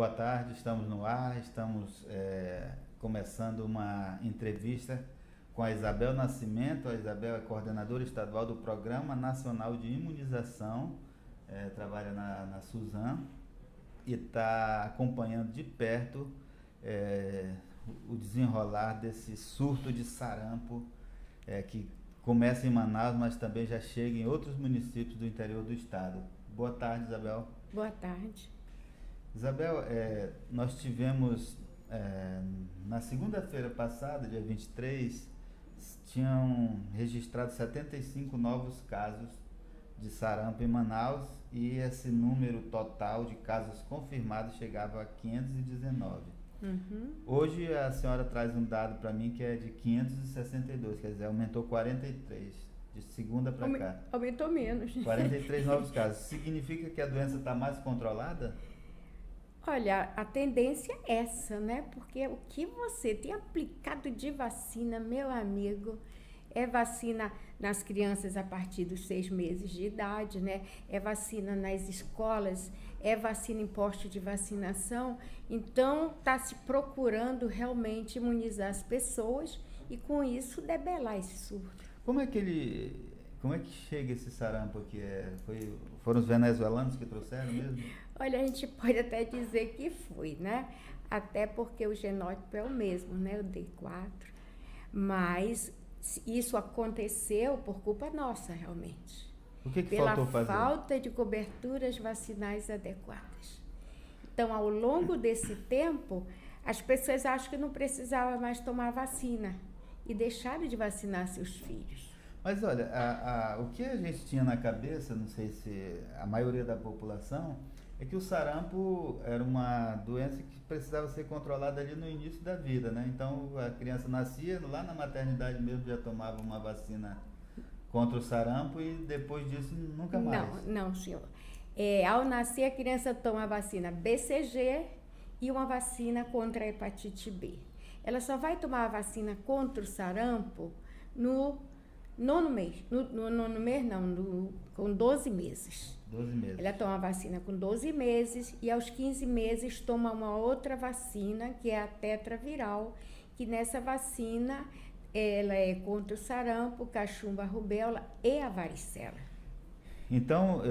Boa tarde, estamos no ar, estamos começando uma entrevista com a Isabel Nascimento. A Isabel é coordenadora estadual do Programa Nacional de Imunização, trabalha na Suzam e está acompanhando de perto o desenrolar desse surto de sarampo que começa em Manaus, mas também já chega em outros municípios do interior do estado. Boa tarde, Isabel. Boa tarde. Isabel, nós tivemos, na segunda-feira passada, dia 23, tinham registrado 75 novos casos de sarampo em Manaus e esse número total de casos confirmados chegava a 519. Hoje a senhora traz um dado para mim que é de 562, quer dizer, aumentou 43, de segunda para cá. Aumentou menos. 43 novos casos. Significa que a doença está mais controlada? Olha, a tendência é essa, né? Porque o que você tem aplicado de vacina, meu amigo, é vacina nas crianças a partir dos 6 meses de idade, né? É vacina nas escolas, é vacina em posto de vacinação. Então, está se procurando realmente imunizar as pessoas e, com isso, debelar esse surto. Como é que chega esse sarampo aqui? Foram os venezuelanos que trouxeram mesmo? Olha, a gente pode até dizer que foi, né? Até porque o genótipo é o mesmo, né? O D4. Mas isso aconteceu por culpa nossa, realmente. O que faltou fazer? Pela falta de coberturas vacinais adequadas. Então, ao longo desse tempo, as pessoas acham que não precisava mais tomar vacina e deixaram de vacinar seus filhos. Mas olha, o que a gente tinha na cabeça, não sei se a maioria da população, é que o sarampo era uma doença que precisava ser controlada ali no início da vida, né? Então a criança nascia, lá na maternidade mesmo já tomava uma vacina contra o sarampo e depois disso nunca mais. Não, senhor. Ao nascer a criança toma a vacina BCG e uma vacina contra a hepatite B. Ela só vai tomar a vacina contra o sarampo no nono mês. Com 12 meses. 12 meses. Ela toma a vacina com 12 meses e aos 15 meses toma uma outra vacina, que é a tetraviral, que nessa vacina ela é contra o sarampo, cachumba, rubéola e a varicela. Então,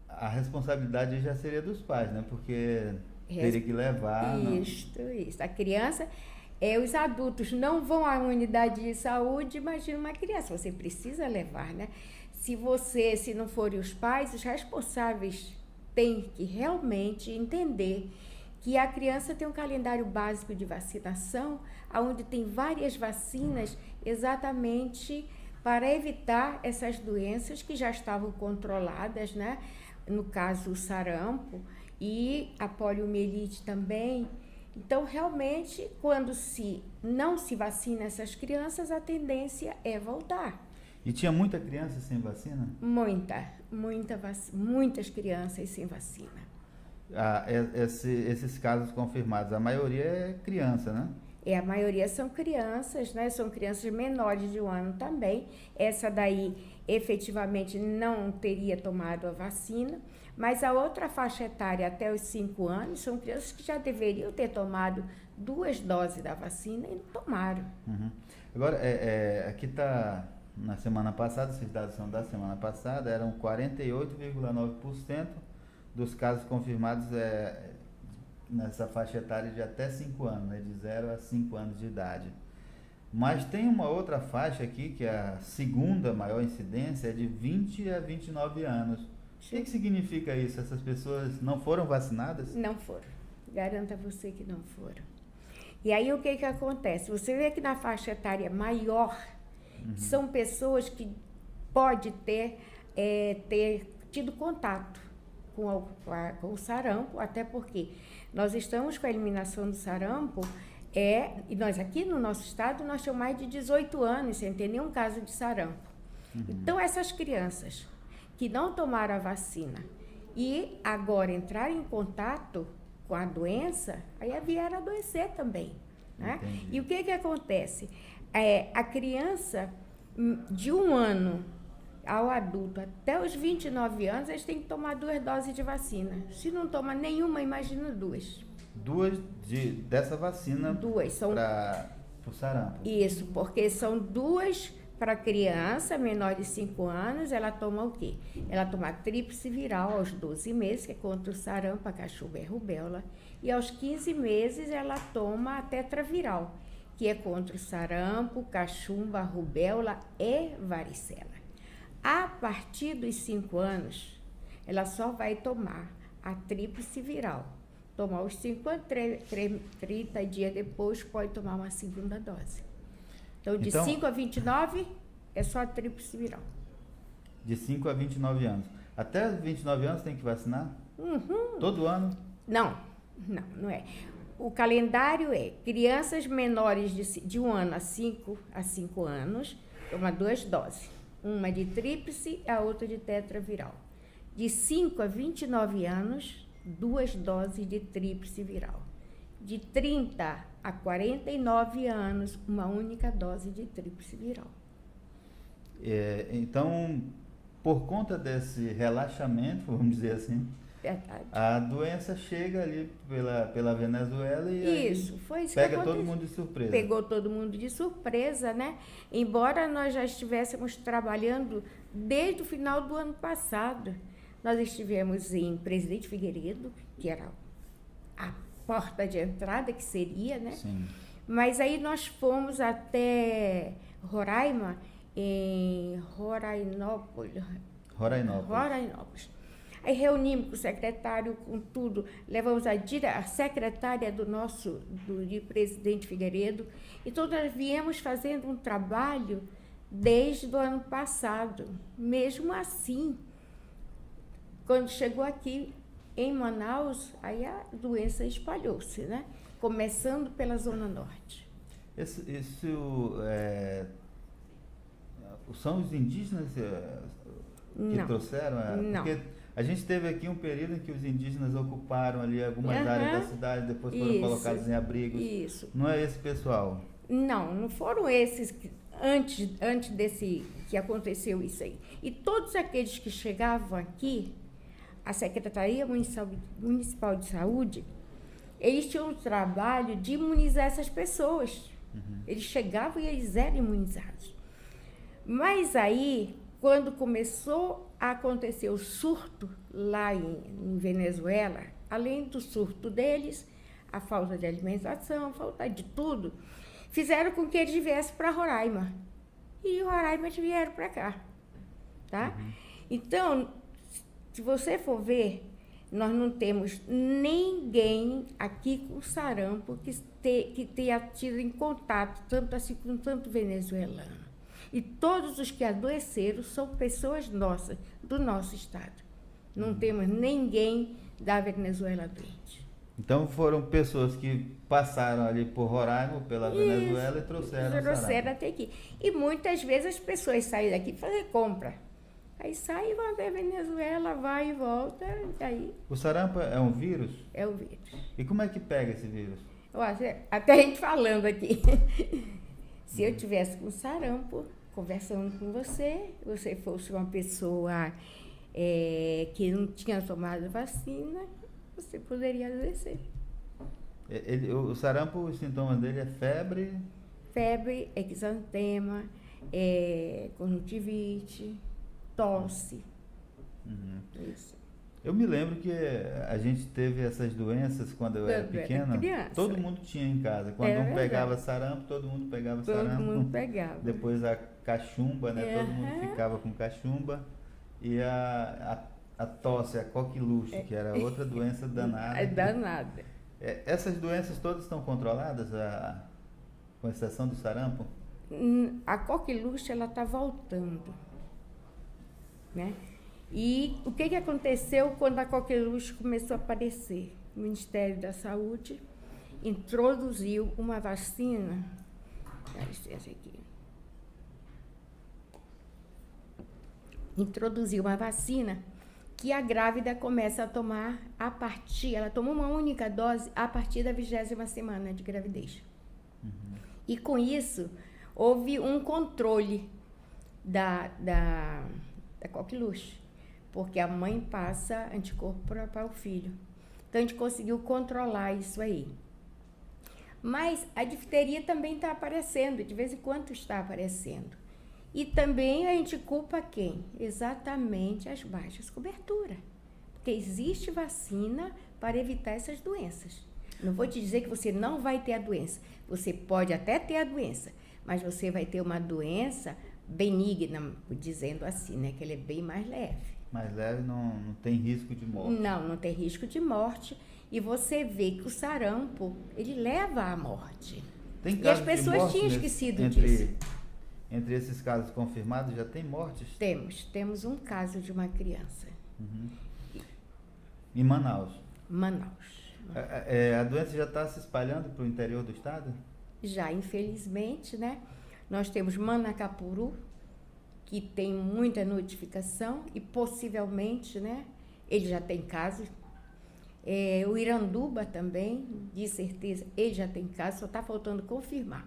a responsabilidade já seria dos pais, né? Porque teria que levar... Isso. A criança... os adultos não vão à unidade de saúde, imagina uma criança, você precisa levar, né? Se não forem os pais, os responsáveis têm que realmente entender que a criança tem um calendário básico de vacinação, onde tem várias vacinas exatamente para evitar essas doenças que já estavam controladas, né? No caso, o sarampo e a poliomielite também. Então, realmente, quando não se vacina essas crianças, a tendência é voltar. E tinha muita criança sem vacina? Muitas crianças sem vacina. Esses casos confirmados, a maioria é criança, né? A maioria são crianças, né? São crianças menores de 1 ano também. Essa daí, efetivamente, não teria tomado a vacina. Mas a outra faixa etária, até os 5 anos, são crianças que já deveriam ter tomado 2 doses da vacina e não tomaram. Uhum. Agora, aqui está, na semana passada, esses dados são da semana passada, eram 48,9% dos casos confirmados nessa faixa etária de até 5 anos, né, de 0 a 5 anos de idade. Mas tem uma outra faixa aqui, que é a segunda maior incidência, é de 20 a 29 anos. O que significa isso? Essas pessoas não foram vacinadas? Não foram. Garanto a você que não foram. E aí o que acontece? Você vê que na faixa etária maior, são pessoas que podem ter tido contato com o sarampo, até porque nós estamos com a eliminação do sarampo, e nós aqui no nosso estado, nós temos mais de 18 anos sem ter nenhum caso de sarampo. Então, essas crianças que não tomaram a vacina e agora entraram em contato com a doença, aí vieram adoecer também, né? E o que acontece? A criança de 1 ano ao adulto até os 29 anos, eles têm que tomar 2 doses de vacina. Se não toma nenhuma, imagina 2. 2 dessa vacina 2 são para o sarampo. Isso, porque são 2 para criança menor de 5 anos, ela toma o quê? Ela toma a tríplice viral aos 12 meses, que é contra o sarampo, a cachumba e a rubéola, e aos 15 meses ela toma a tetraviral, que é contra o sarampo, cachumba, rubéola e varicela. A partir dos 5 anos, ela só vai tomar a tríplice viral. Tomar os 5 anos, 30 dias depois, pode tomar uma segunda dose. Então, de 5 a 29, é só a tríplice viral. De 5 a 29 anos. Até 29 anos tem que vacinar? Uhum. Todo ano? Não é. O calendário é crianças menores de 1 ano a 5 anos, toma 2 doses. Uma de tríplice e a outra de tetraviral. De 5 a 29 anos, 2 doses de tríplice viral. De 30 a 49 anos, uma única dose de tríplice viral. Então, por conta desse relaxamento, vamos dizer assim, Verdade. a doença chega ali pela Venezuela e foi isso pega todo mundo de surpresa. Pegou todo mundo de surpresa, né? Embora nós já estivéssemos trabalhando desde o final do ano passado. Nós estivemos em Presidente Figueiredo, que era a porta de entrada, que seria, né? Sim. Mas aí nós fomos até Roraima, em Rorainópolis. Aí reunimos com o secretário, com tudo, levamos a secretária de Presidente Figueiredo, e todas viemos fazendo um trabalho desde o ano passado. Mesmo assim, quando chegou aqui em Manaus, aí a doença espalhou-se, né? Começando pela Zona Norte. São os indígenas que trouxeram? Não. Porque a gente teve aqui um período em que os indígenas ocuparam ali algumas áreas da cidade, depois foram colocados em abrigos. Isso. Não é esse pessoal? Não foram esses antes desse que aconteceu isso aí. E todos aqueles que chegavam aqui, a Secretaria Municipal de Saúde, eles tinham um trabalho de imunizar essas pessoas. Uhum. Eles chegavam e eles eram imunizados. Mas aí, quando começou a acontecer o surto lá em Venezuela, além do surto deles, a falta de alimentação, a falta de tudo, fizeram com que eles viessem para Roraima. E Roraima eles vieram para cá. Tá? Uhum. Então, se você for ver, nós não temos ninguém aqui com sarampo que tenha tido em contato tanto assim com tanto venezuelano. E todos os que adoeceram são pessoas nossas, do nosso estado. Não temos ninguém da Venezuela doente. Então foram pessoas que passaram ali por Roraima, pela Venezuela e trouxeram até aqui. E muitas vezes as pessoas saem daqui para fazer compra. Aí sai e vai até a Venezuela, vai e volta, e aí... O sarampo é um vírus? É um vírus. E como é que pega esse vírus? Até a gente falando aqui. Se eu tivesse com sarampo, conversando com você fosse uma pessoa que não tinha tomado vacina, você poderia adoecer. O sarampo, os sintomas dele é febre? Febre, exantema, conjuntivite, tosse. Uhum. Isso. Eu me lembro que a gente teve essas doenças quando eu era pequena. Todo mundo tinha em casa. Quando pegava sarampo, todo mundo pegava sarampo. Todo mundo pegava. Depois a cachumba, né? Todo mundo ficava com cachumba. E a tosse, a coqueluche, que era outra doença danada. É danada. Essas doenças todas estão controladas, com exceção do sarampo? A coqueluche, ela está voltando, né? E o que aconteceu quando a coqueluche começou a aparecer? O Ministério da Saúde introduziu uma vacina. Dá licença aqui. Introduziu uma vacina que a grávida começa a tomar ela toma uma única dose a partir da 20ª semana de gravidez. Uhum. E com isso, houve um controle da coqueluche, porque a mãe passa anticorpo para o filho. Então, a gente conseguiu controlar isso aí. Mas a difteria também está aparecendo, de vez em quando está aparecendo. E também a gente culpa quem? Exatamente as baixas coberturas. Porque existe vacina para evitar essas doenças. Não vou te dizer que você não vai ter a doença. Você pode até ter a doença, mas você vai ter uma doença benigna, dizendo assim, né? Que ela é bem mais leve. Mais leve, não tem risco de morte. Não tem risco de morte. E você vê que o sarampo, ele leva à morte. Tem e as pessoas tinham esquecido disso. Entre esses casos confirmados, já tem mortes? Temos um caso de uma criança. Uhum. Em Manaus? Manaus. A doença já está se espalhando para o interior do estado? Já, infelizmente, né? Nós temos Manacapuru, que tem muita notificação e possivelmente, né? Ele já tem casos. O Iranduba também, de certeza, ele já tem casos, só está faltando confirmar.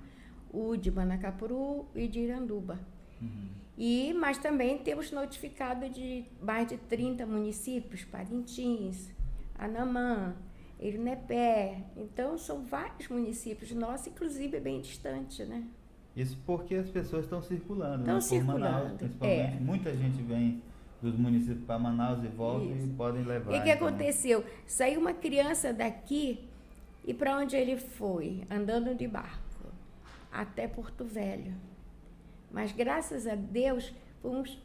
O de Manacapuru e de Iranduba. Uhum. Mas também temos notificado de mais de 30 municípios, Parintins, Anamã, Irinepé. Então, são vários municípios nossos, inclusive bem distante, né? Isso porque as pessoas estão circulando, Estão circulando. Manaus, principalmente. Muita gente vem dos municípios para Manaus e volta e podem levar. E o que aconteceu? Saiu uma criança daqui e para onde ele foi? Andando de barco, até Porto Velho. Mas graças a Deus,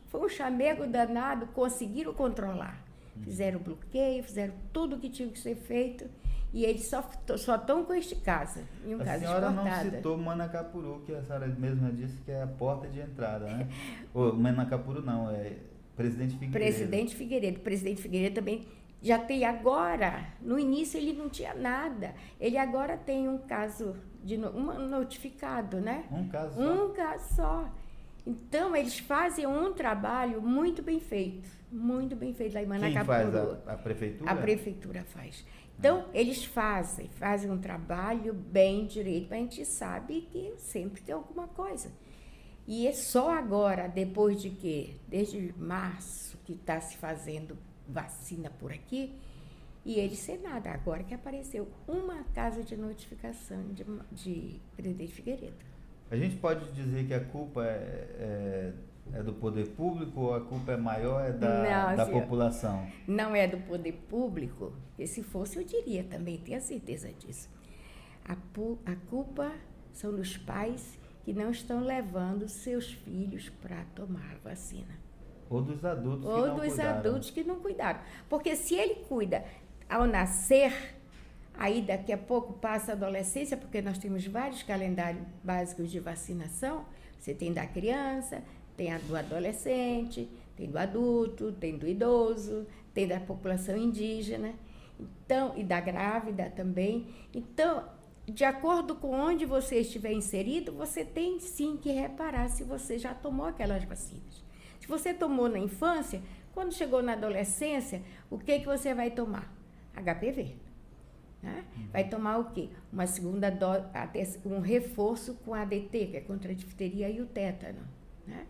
foi um chamego danado, conseguiram controlar. Fizeram bloqueio, fizeram tudo o que tinha que ser feito e eles só estão com este caso. E um caso exportado. A senhora não citou Manacapuru, que a senhora mesma disse que é a porta de entrada, né? Manacapuru não, é Presidente Figueiredo. Presidente Figueiredo também já tem agora. No início ele não tinha nada. Ele agora tem um caso notificado, né? Um caso só? Um caso só. Então, eles fazem um trabalho muito bem feito lá em Manacapuru. Quem faz? A prefeitura? A prefeitura faz. Então, eles fazem um trabalho bem direito, mas a gente sabe que sempre tem alguma coisa. E é só agora, depois de quê? Desde março que está se fazendo vacina por aqui, e eles sem nada. Agora que apareceu uma casa de notificação de Presidente Figueiredo. A gente pode dizer que a culpa é do poder público ou a culpa é maior da população? Não é do poder público, e se fosse eu diria também, tenho a certeza disso. A culpa são dos pais que não estão levando seus filhos para tomar a vacina. Ou dos adultos que não cuidaram. Ou dos adultos que não cuidaram. Porque se ele cuida ao nascer, aí daqui a pouco passa a adolescência, porque nós temos vários calendários básicos de vacinação. Você tem da criança, tem do adolescente, tem do adulto, tem do idoso, tem da população indígena, então, e da grávida também. Então, de acordo com onde você estiver inserido, você tem sim que reparar se você já tomou aquelas vacinas. Se você tomou na infância, quando chegou na adolescência, o que você vai tomar? HPV. Né? Vai tomar o quê? Uma segunda dose, um reforço com ADT, que é contra a difteria e o tétano. Né?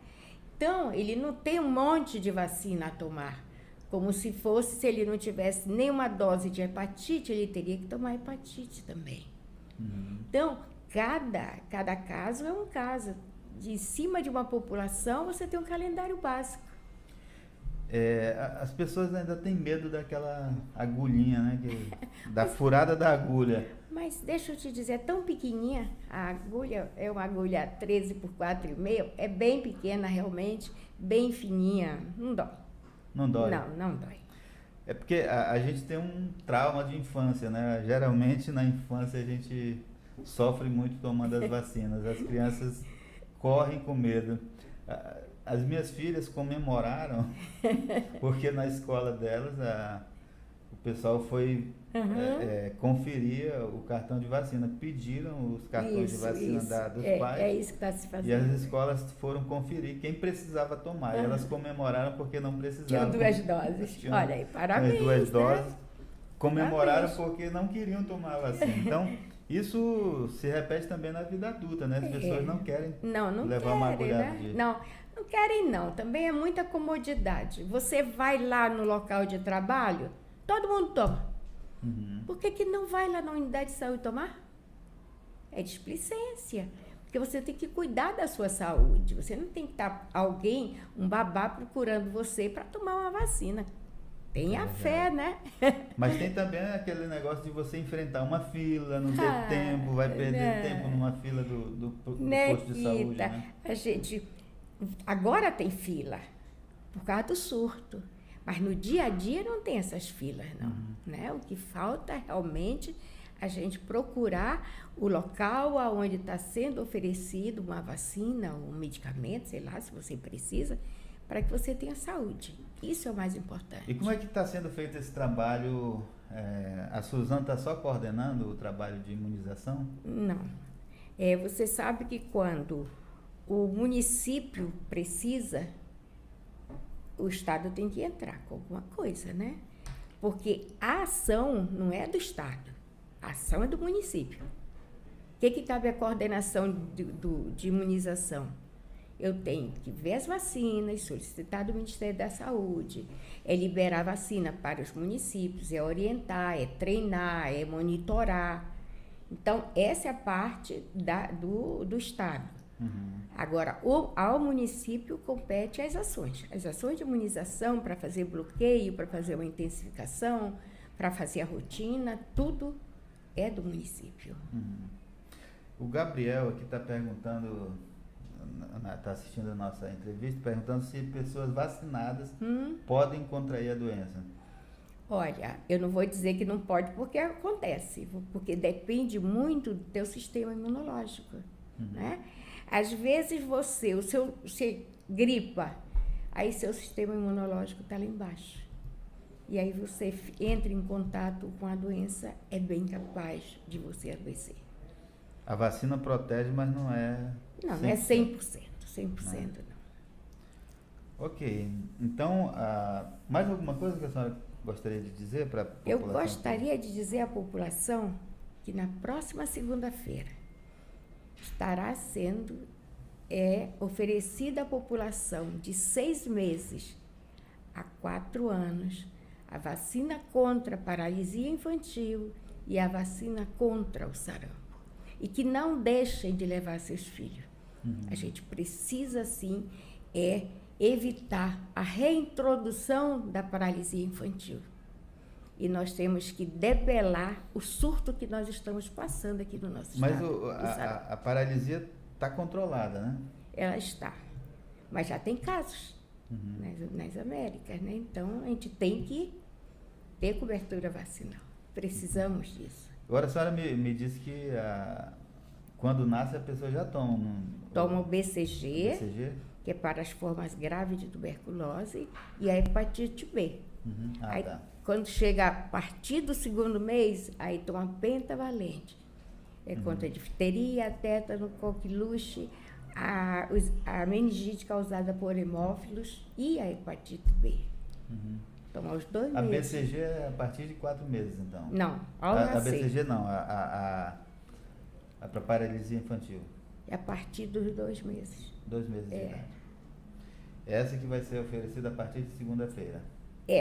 Então, ele não tem um monte de vacina a tomar. Como se ele não tivesse nenhuma dose de hepatite, ele teria que tomar hepatite também. Então, cada caso é um caso. De cima de uma população, você tem um calendário básico. As pessoas ainda têm medo daquela agulhinha, né? Da furada da agulha. Mas deixa eu te dizer, é tão pequenininha, a agulha é uma agulha 13 por 4,5, é bem pequena realmente, bem fininha, não dói. Não dói? Não dói. É porque a gente tem um trauma de infância, né? Geralmente na infância a gente sofre muito tomando as vacinas. As crianças correm com medo. As minhas filhas comemoraram, porque na escola delas o pessoal foi conferir o cartão de vacina. Pediram os cartões de vacina dos pais. É isso que está se fazendo. E as escolas foram conferir quem precisava tomar. E elas comemoraram porque não precisavam. Tinham 2 doses. Olha aí, parabéns. 2 doses. Né? Comemoraram porque não queriam tomar a vacina. Então, isso se repete também na vida adulta, né? As pessoas não querem levar uma agulhada. Né? Não querem não, também é muita comodidade. Você vai lá no local de trabalho, todo mundo toma. Por que não vai lá na unidade de saúde tomar? É displicência. Porque você tem que cuidar da sua saúde. Você não tem que estar alguém, um babá, procurando você para tomar uma vacina. Tenha fé, né? Mas tem também aquele negócio de você enfrentar uma fila, não ter tempo, vai perder tempo numa fila do posto de saúde, né? A gente agora tem fila por causa do surto. Mas no dia a dia não tem essas filas, não. Né? O que falta é realmente a gente procurar o local onde está sendo oferecido uma vacina, um medicamento, sei lá, se você precisa, para que você tenha saúde. Isso é o mais importante. E como é que está sendo feito esse trabalho? A Suzana está só coordenando o trabalho de imunização? Não. Você sabe que quando o município precisa, o Estado tem que entrar com alguma coisa, né? Porque a ação não é do Estado, a ação é do município. O que cabe à coordenação de imunização? Eu tenho que ver as vacinas, solicitar do Ministério da Saúde, liberar vacina para os municípios, orientar, treinar, monitorar. Então, essa é a parte do Estado. Agora, ao município compete as ações. As ações de imunização para fazer bloqueio, para fazer uma intensificação, para fazer a rotina, tudo é do município. O Gabriel aqui está perguntando, está assistindo a nossa entrevista, perguntando se pessoas vacinadas podem contrair a doença. Olha, eu não vou dizer que não pode porque acontece, porque depende muito do teu sistema imunológico, né? Às vezes você gripa, aí seu sistema imunológico está lá embaixo. E aí você entra em contato com a doença, é bem capaz de você adoecer. A vacina protege, mas não é... Não, não é 100%, 100% não. Ok, então, mais alguma coisa que a senhora gostaria de dizer para a população? Eu gostaria de dizer à população que na próxima segunda-feira estará sendo oferecida à população de 6 meses a 4 anos a vacina contra a paralisia infantil e a vacina contra o sarampo. E que não deixem de levar seus filhos. A gente precisa, sim, evitar a reintrodução da paralisia infantil. E nós temos que debelar o surto que nós estamos passando aqui no nosso estado. Mas a paralisia está controlada, né? Ela está. Mas já tem casos nas Américas, né? Então, a gente tem que ter cobertura vacinal. Precisamos disso. Agora, a senhora me disse que quando nasce a pessoa já toma... Toma o BCG, que é para as formas graves de tuberculose, e a hepatite B. Aí, tá. Quando chega a partir do 2º mês, aí toma pentavalente. Contra a difteria, tétano, coqueluche, a meningite causada por hemófilos e a hepatite B. Toma os 2 meses. A BCG é a partir de 4 meses, então? Não, ao nascer. A BCG não, a paralisia infantil. É a partir dos 2 meses. 2 meses de idade. Essa que vai ser oferecida a partir de segunda-feira.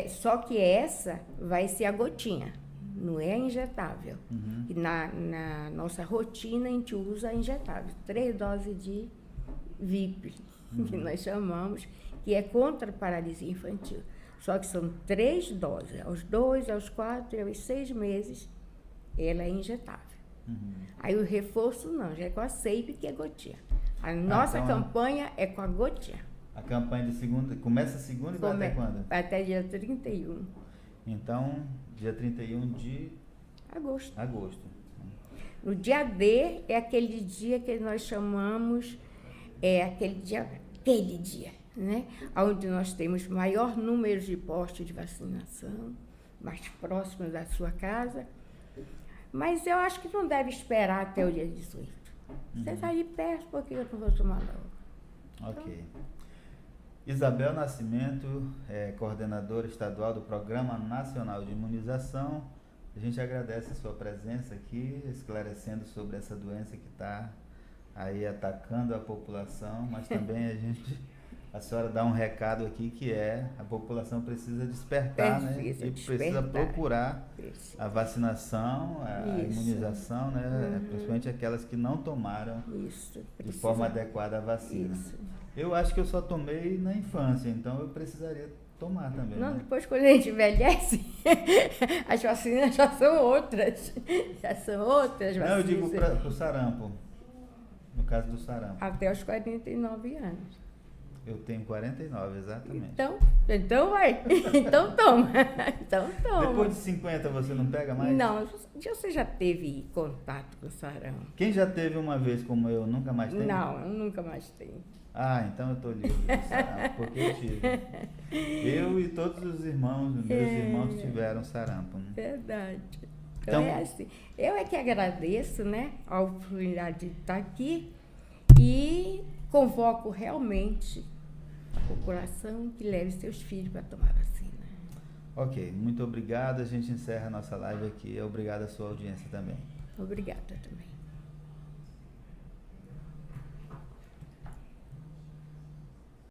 Só que essa vai ser a gotinha, não é injetável. E na nossa rotina a gente usa a injetável, 3 doses de VIP, que nós chamamos, que é contra a paralisia infantil. Só que são 3 doses, aos 2, aos 4 e aos 6 meses, ela é injetável. Aí o reforço não, já é com a SEIP, que é gotinha. A nossa campanha é com a gotinha. A campanha de segunda, começa segunda e vai até quando? Até dia 31. Então, dia 31 de agosto. No dia D é aquele dia que nós chamamos, aquele dia, né? Onde nós temos maior número de postos de vacinação, mais próximos da sua casa. Mas eu acho que não deve esperar até o dia 18. Você está de perto, porque eu não vou tomar logo. Ok. Isabel Nascimento, coordenadora estadual do Programa Nacional de Imunização. A gente agradece a sua presença aqui, esclarecendo sobre essa doença que está aí atacando a população, mas também a gente a senhora dá um recado aqui que a população precisa despertar, né? E precisa procurar a vacinação, a imunização, né? Principalmente aquelas que não tomaram de forma adequada a vacina. Eu acho que eu só tomei na infância, então eu precisaria tomar também. Não, né? Depois quando a gente envelhece, as vacinas já são outras. Já são outras vacinas. Não, eu digo para o sarampo. No caso do sarampo. Até os 49 anos. Eu tenho 49, exatamente. Então vai. Então toma. Então toma. Depois de 50 você não pega mais? Não, você já teve contato com o sarampo? Quem já teve uma vez como eu, nunca mais tem? Não, eu nunca mais tenho. Ah, então eu estou livre do sarampo, porque eu tive. Eu e todos os irmãos, meus irmãos tiveram sarampo. Né? Verdade. Então é assim. Eu é que agradeço, né, a oportunidade de estar aqui e convoco realmente a população que leve seus filhos para tomar vacina. Ok, muito obrigado. A gente encerra a nossa live aqui. Obrigado à sua audiência também. Obrigada também.